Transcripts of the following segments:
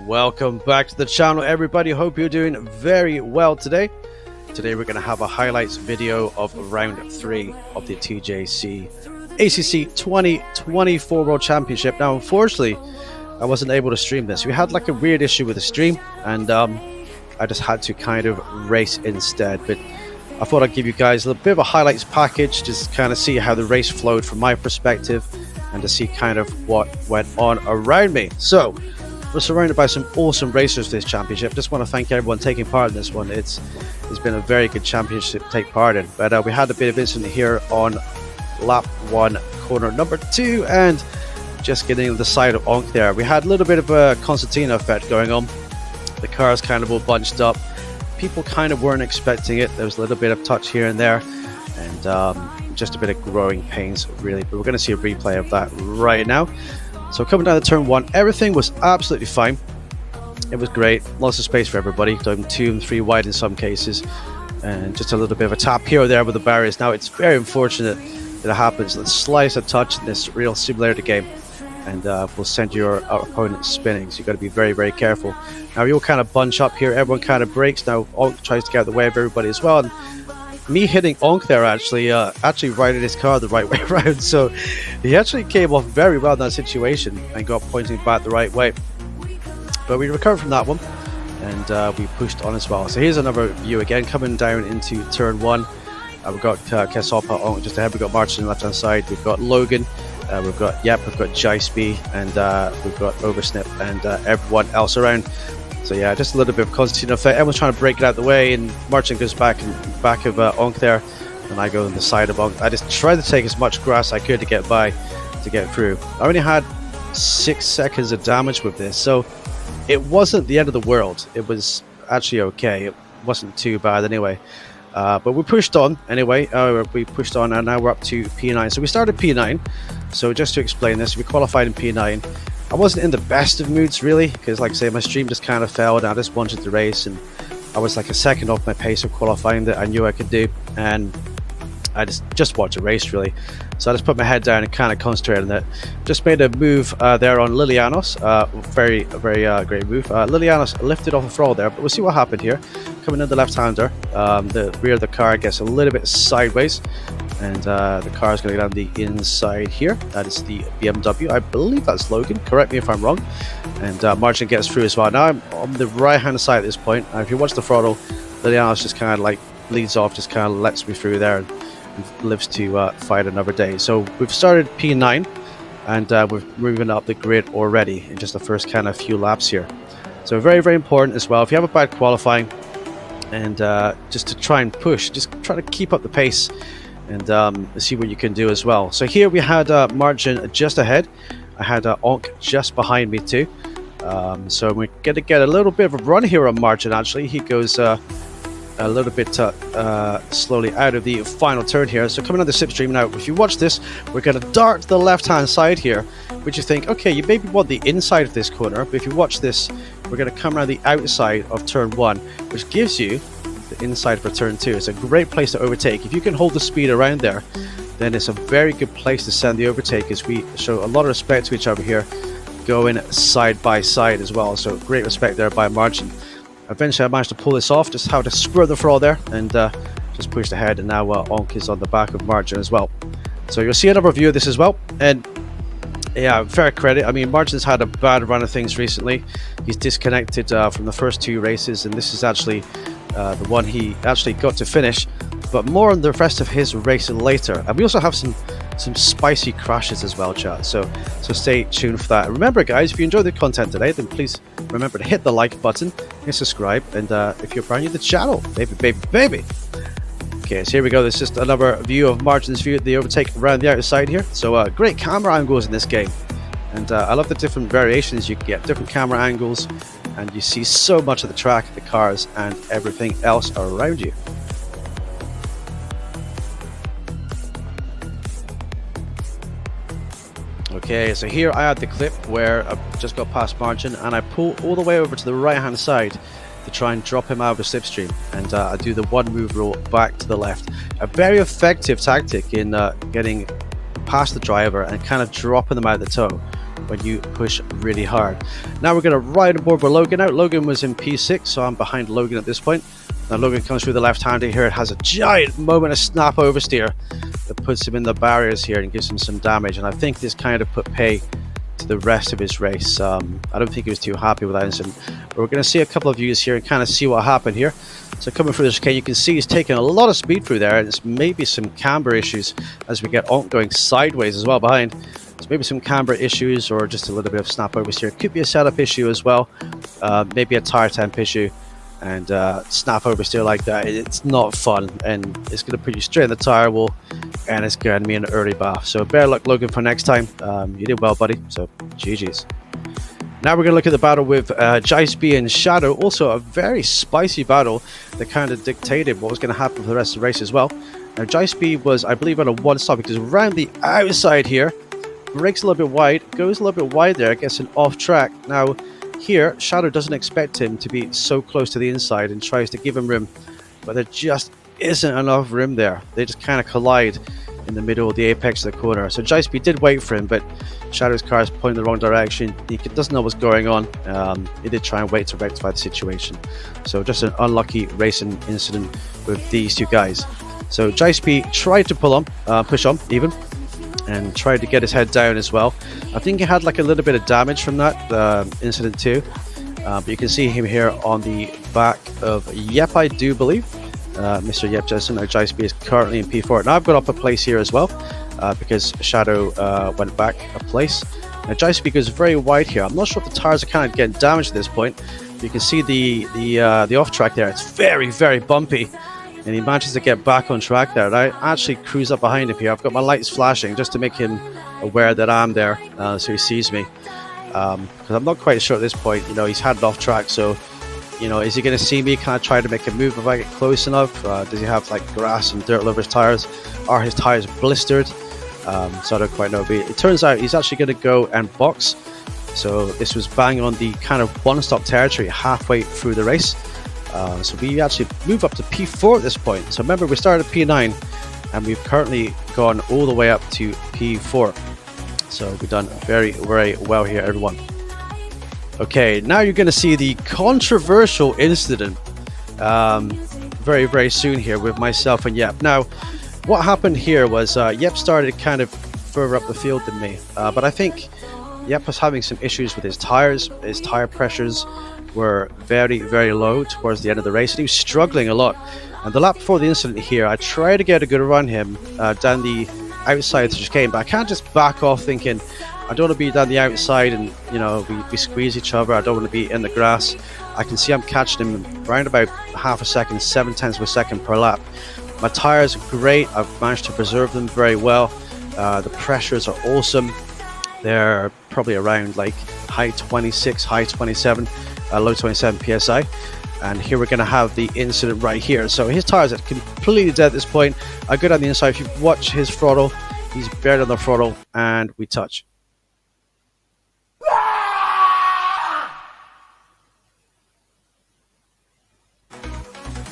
Welcome back to the channel, everybody. Hope you're doing very well today. Today we're going to have a highlights video of round 3 of the TJC ACC 2024 World Championship. Now unfortunately I wasn't able to stream this. We had like a weird issue with the stream, and I just had to kind of race instead. But I thought I'd give you guys a little bit of a highlights package, just kind of see how the race flowed from my perspective and to see kind of what went on around me. So we're surrounded by some awesome racers this championship. Just want to thank everyone taking part in this one. It's been a very good championship to take part in. But we had a bit of incident here on lap 1, corner number 2, and just getting the side of Onk there. We had a little bit of a concertina effect going on. The cars kind of all bunched up. People kind of weren't expecting it. There was a little bit of touch here and there, and just a bit of growing pains really. But we're going to see a replay of that right now. So coming down to turn 1, everything was absolutely fine. It was great, lots of space for everybody, going 2 and 3 wide in some cases, and just a little bit of a tap here or there with the barriers. Now it's very unfortunate that it happens. The slightest of touch in this real simulator game, and will send your opponent spinning, so you've got to be very, very careful. Now you'll kind of bunch up here, everyone kind of breaks. Now Onk tries to get out of the way of everybody as well, and me hitting Onk there actually righted his car the right way around, so he actually came off very well in that situation and got pointing back the right way. But we recovered from that one, and we pushed on as well. So here's another view again, coming down into turn 1. We've got Kesopa Onk just ahead, we've got Martin on the left hand side, we've got Logan, we've got Jaisby, and we've got Oversnip, and everyone else around. So yeah, just a little bit of concertina effect. Everyone's trying to break it out of the way, and Martin goes back of Onk there, and I go on the side of Onk. I just tried to take as much grass I could to get by, to get through. I only had 6 seconds of damage with this, so it wasn't the end of the world. It was actually okay. It wasn't too bad anyway. But we pushed on anyway. We pushed on, and now we're up to P9. So we started P9. So just to explain this, we qualified in P9. I wasn't in the best of moods really, because like I say, my stream just kind of failed. I just wanted to race, and I was like a second off my pace of qualifying that I knew I could do, and I just wanted to race really. So I just put my head down and kind of concentrated on it. Just made a move there on Lilianos. Very great move. Lilianos lifted off the throttle there, but we'll see what happened here. Coming in the left-hander, the rear of the car gets a little bit sideways, and the car is going to go down the inside here. That is the BMW. I believe that's Logan. Correct me if I'm wrong. And Martin gets through as well. Now I'm on the right-hand side at this point. If you watch the throttle, Lilianos just kind of like leads off, just kind of lets me through there, and lives to fight another day. So we've started P9, and we're moving up the grid already in just the first kind of few laps here. So very, very important as well. If you have a bad qualifying, and just to try and push, just try to keep up the pace, and see what you can do as well. So here we had Margin just ahead. I had Onk just behind me too. So we're going to get a little bit of a run here on Margin. Actually, he goes a little bit slowly out of the final turn here. So coming on the slipstream now, if you watch this, we're going to dart to the left hand side here, which you think, okay, you maybe want the inside of this corner, but if you watch this, we're going to come around the outside of turn 1, which gives you the inside for turn 2. It's a great place to overtake. If you can hold the speed around there, then it's a very good place to send the overtake, as we show a lot of respect to each other here, going side by side as well. So great respect there by Margin. Eventually I managed to pull this off, just how to square the throttle there, and just pushed ahead, and now Onk is on the back of Margin as well. So you'll see another view of this as well, and yeah, fair credit. I mean, Margin's had a bad run of things recently. He's disconnected from the first 2 races, and this is actually the one he actually got to finish, but more on the rest of his racing later. And we also have some spicy crashes as well, chat, so stay tuned for that. And remember guys, if you enjoyed the content today, then please remember to hit the like button, hit subscribe, and if you're brand new to the channel, baby. Okay, so here we go. This is just another view of Margin's view at the overtake around the outside here. So great camera angles in this game, and I love the different variations you can get, different camera angles, and you see so much of the track, the cars, and everything else around you. Okay, so here I had the clip where I just got past Margin, and I pull all the way over to the right hand side to try and drop him out of the slipstream, and I do the 1 move rule back to the left. A very effective tactic in getting past the driver and kind of dropping them out of the toe. when you push really hard. Now we're going to ride aboard with Logan out. Logan was in P6, so I'm behind Logan at this point. Now Logan comes through the left-hander here. It has a giant moment of snap oversteer that puts him in the barriers here and gives him some damage. And I think this kind of put pay to the rest of his race. I don't think he was too happy with that incident. But we're going to see a couple of views here and kind of see what happened here. So coming through the chicane, you can see he's taking a lot of speed through there, and it's maybe some camber issues as we get on going sideways as well behind. So maybe some camber issues or just a little bit of snap oversteer. It could be a setup issue as well, maybe a tire temp issue. And snap oversteer like that, it's not fun, and it's going to put you straight in the tire wall, and it's going to be an early bath. So better luck, Logan, for next time. You did well, buddy, so GG's. Now we're going to look at the battle with Jice and Shadow. Also a very spicy battle that kind of dictated what was going to happen for the rest of the race as well. Now Jice was, I believe, on a one stop because around the outside here, brakes a little bit wide, goes a little bit wide there, gets an off track. Now here, Shadow doesn't expect him to be so close to the inside and tries to give him room, but there just isn't enough room there. They just kind of collide in the middle of the apex of the corner. So Jice did wait for him, but Shadow's car is pointing the wrong direction. He doesn't know what's going on. He did try and wait to rectify the situation. So just an unlucky racing incident with these two guys. So Jice tried to pull on, push on even, and tried to get his head down as well. I think he had like a little bit of damage from that incident too. But you can see him here on the back of Yep, I do believe. Mr. Yep Jensen. Now Jice is currently in P4. Now I've got up a place here as well because Shadow went back a place. Now Jice goes very wide here. I'm not sure if the tires are kind of getting damaged at this point. But you can see the off track there. It's very, very bumpy. And he manages to get back on track there. And I actually cruise up behind him here. I've got my lights flashing just to make him aware that I'm there, so he sees me. Because I'm not quite sure at this point. You know, he's had it off track, so you know, is he going to see me? Can I try to make a move if I get close enough? Does he have like grass and dirt all over his tires? Are his tires blistered? So I don't quite know. But it turns out he's actually going to go and box. So this was bang on the kind of one-stop territory halfway through the race. So we actually move up to P4 at this point. So remember, we started at P9 and we've currently gone all the way up to P4. So we've done very, very well here, everyone. Okay, now you're going to see the controversial incident very, very soon here with myself and Yep. Now, what happened here was Yep started kind of further up the field than me. But I think Yep was having some issues with his tires. His tire pressures were very, very low towards the end of the race, and he was struggling a lot. And the lap before the incident here, I tried to get a good run him down the outside of the chicane, but I can't just back off thinking I don't want to be down the outside and, you know, we squeeze each other. I don't want to be in the grass. I can see I'm catching him around about half a second, 0.7 of a second per lap. My tires are great. I've managed to preserve them very well. The pressures are awesome. They're probably around like high 26, high 27, low 27 psi. And here we're going to have the incident right here. So his tires are completely dead at this point. I go down the inside. If you watch his throttle, he's barely on the throttle, and we touch.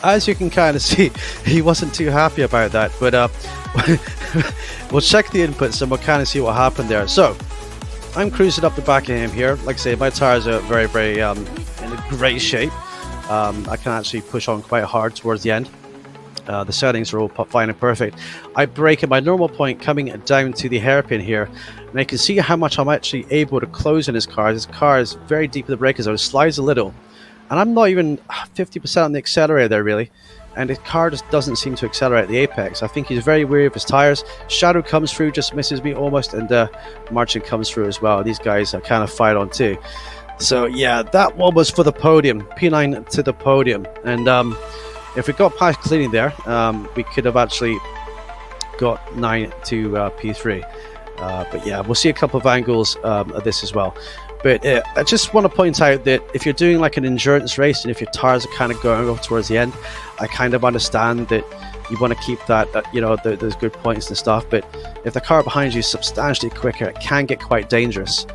As you can kind of see, he wasn't too happy about that. But we'll check the inputs and we'll kind of see what happened there. So I'm cruising up the back of him here. Like I say, my tires are very, very in a great shape. I can actually push on quite hard towards the end. The settings are all fine and perfect. I brake at my normal point coming down to the hairpin here, and I can see how much I'm actually able to close in his car. His car is very deep in the brake zone, it slides a little, and I'm not even 50% on the accelerator there really, and his car just doesn't seem to accelerate at the apex. I think he's very weary of his tires. Shadow comes through, just misses me almost, and Marchand comes through as well. These guys are kind of fight on too. So yeah, that one was for the podium, P9 to the podium. And if we got past cleaning there, we could have actually got 9 to P3. But yeah, we'll see a couple of angles of this as well. But I just want to point out that if you're doing like an endurance race and if your tires are kind of going up towards the end, I kind of understand that you want to keep that you know, those good points and stuff. But if the car behind you is substantially quicker, it can get quite dangerous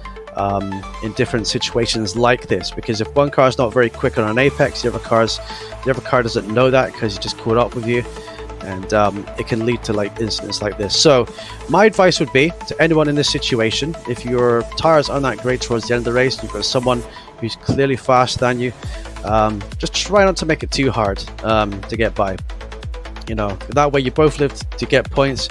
in different situations like this, because if one car is not very quick on an apex, the other car doesn't know that because he just caught up with you. and it can lead to like incidents like this. So my advice would be to anyone in this situation, if your tires aren't that great towards the end of the race, you've got someone who's clearly faster than you, just try not to make it too hard to get by. You know, that way you both live to get points,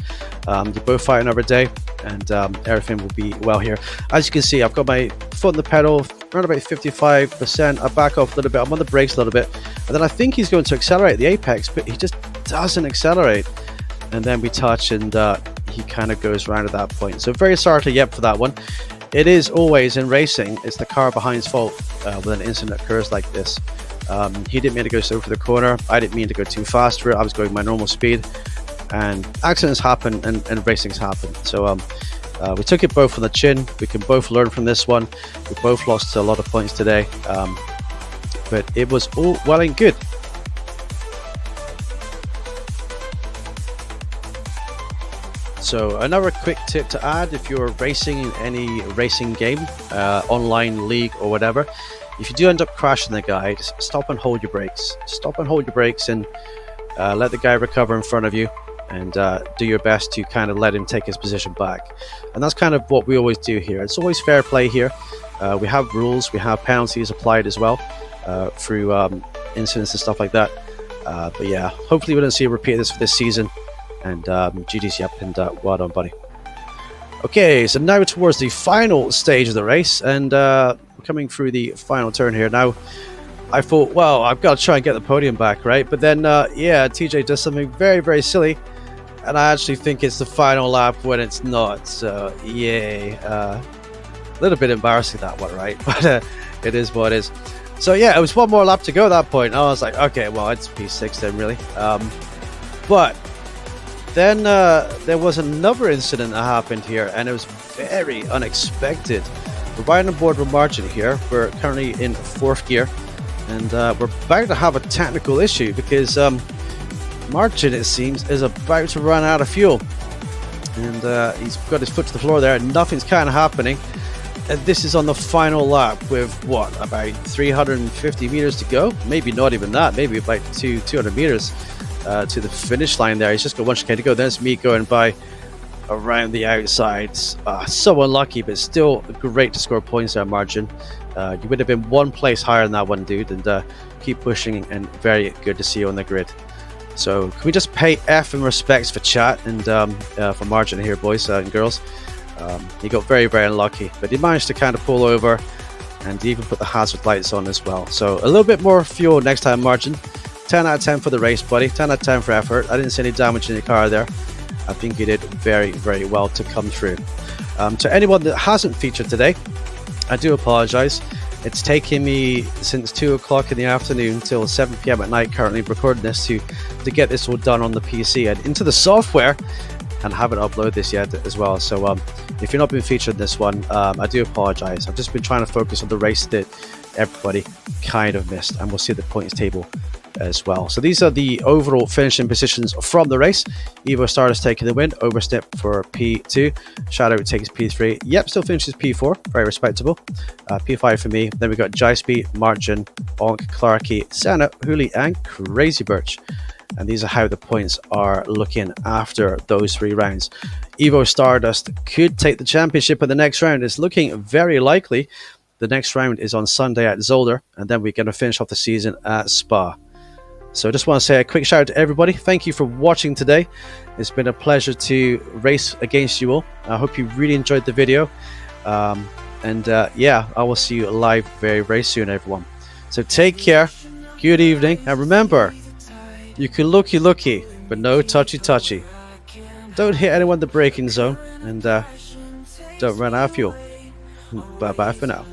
you're both fighting every day, and everything will be well here. As you can see, I've got my foot on the pedal around about 55%. I back off a little bit, I'm on the brakes a little bit, and then I think he's going to accelerate the apex, but he just doesn't accelerate, and then we touch, and he kind of goes around at that point. So very sorry to Yep for that one. It is always in racing, it's the car behind's fault when an incident occurs like this. He didn't mean to go so for the corner, I didn't mean to go too fast for it, I was going my normal speed, and accidents happen, and racing's happen. So we took it both on the chin, we can both learn from this one. We both lost a lot of points today, but it was all well and good. So another quick tip to add, if you're racing in any racing game, online league or whatever, if you do end up crashing the guy, just stop and hold your brakes. Stop and hold your brakes, and let the guy recover in front of you, and do your best to kind of let him take his position back. And that's kind of what we always do here. It's always fair play here. We have rules, we have penalties applied as well through incidents and stuff like that. But yeah, hopefully we don't see a repeat of this for this season. And GG's Yep, and well done, buddy. Okay, so now towards the final stage of the race, and coming through the final turn here. Now, I thought, well, I've got to try and get the podium back, right? But then, yeah, TJ does something very, very silly, and I actually think it's the final lap when it's not. So, yay. A little bit embarrassing, that one, right? But it is what it is. So, yeah, it was one more lap to go at that point. I was like, okay, well, it's P6 then, really. But then there was another incident that happened here, and it was very unexpected. We're riding on board with Margin here. We're currently in 4th gear, and we're about to have a technical issue because Margin, it seems, is about to run out of fuel, and he's got his foot to the floor there, and nothing's kind of happening. And this is on the final lap with what, about 350 meters to go? Maybe not even that, maybe about 200 meters to the finish line there. He's just got 1 chicane to go. There's me going by around the outsides. So unlucky, but still great to score points there, Margin. You would have been 1 place higher than that one, dude, and keep pushing, and very good to see you on the grid. So can we just pay F and respects for chat and for Margin here, boys and girls. He got very, very unlucky, but he managed to kind of pull over, and even put the hazard lights on as well. So a little bit more fuel next time, Margin. 10 out of 10 for the race, buddy. 10 out of 10 for effort. I didn't see any damage in your car there. I think you did very, very well to come through. To anyone that hasn't featured today, I do apologize. It's taken me since 2 o'clock in the afternoon till 7 p.m. at night, currently recording this, to get this all done on the PC and into the software, and haven't uploaded this yet as well. So if you're not being featured in this one, I do apologize. I've just been trying to focus on the race that everybody kind of missed, and we'll see the points table as well. So these are the overall finishing positions from the race. Evo Stardust taking the win, Overstep for P2, Shadow takes P3, Yep still finishes P4, very respectable, P5 for me. Then we got Jyspeed, Margin, Onk, Clarky, Senna, Hooli, and Crazy Birch. And these are how the points are looking after those 3 rounds. Evo Stardust could take the championship in the next round. It's looking very likely. The next round is on Sunday at Zolder, and then we're going to finish off the season at Spa. So I just want to say a quick shout out to everybody. Thank you for watching today. It's been a pleasure to race against you all. I hope you really enjoyed the video. Yeah, I will see you live very, very soon, everyone. So take care, good evening, and remember, you can looky, but no touchy. Don't hit anyone in the braking zone, and don't run out of fuel. Bye-bye for now.